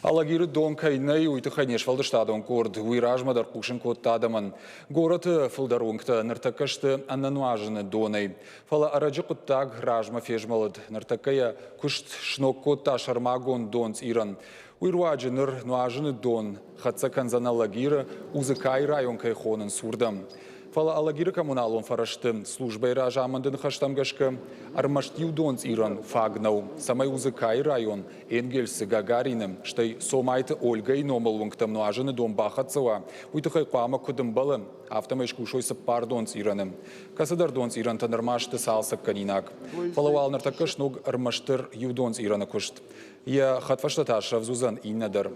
Алагиры дон кайнай уйты хайнеш фалдыштадон корд, уйражмадар кушын коттадаман. Гораты фылдарунгта ныртакашты аннануажыны донай. Фала арачы куттаг ражма фежмалыд. Ныртакая кушт шнок котта шармагон донц иран. Уйруаджы ныр нуажыны дон. Хатса канзана лагиры узыкай район кайхонын сурдам. Фала алагиры коммуналон фарашты службай ражамандын хаштамгашка армаштив донц иран фагнау. Самай узыкай район Энгельсы Гагариным, штай сомайты Ольга и номалунгтам нуажыны дон бахатсава. Уйтыхай куама кудымбалы автомайш кушойсы пар донц ираным. Касадар донц иран танармашты салсак канинак. Фала уалнар такаш ног армаштыр ю донц ирана кушт. Я хатфаштаташа взузан иннадар.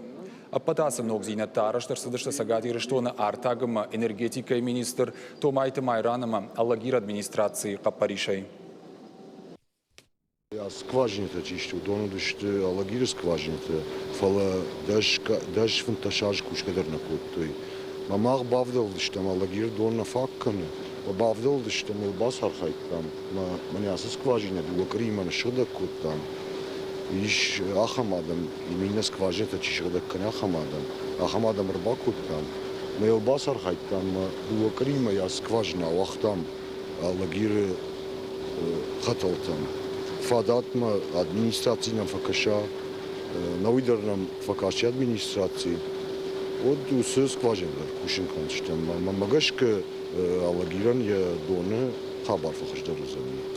Апатасым ног зинаттараштар сыдышты сагати рыштона артагыма энергетика министр Томайты Майраныма Алагир администрации Капаришай. Скважините чищу, дону душты Алагир скважините, фала даш фунташаж кушкадар на коттой. Мамах бавдал дыштам Алагир дон факканы, бавдал дыштам илбас архайттам, манясы скважине дуакриман шыда коттам. Иш ахамадам, именно скважините чищуда кане ахамадам рба коттам. Илбас архайттам, дуакрима я скважина вахтам Алагир хаталтам. Фадатма администрациям факаша, навидарнам факаши администрации. Вот усы скважиндар кушин канчтам. Мамагашка Алагиран я доны хабар факашдар зами.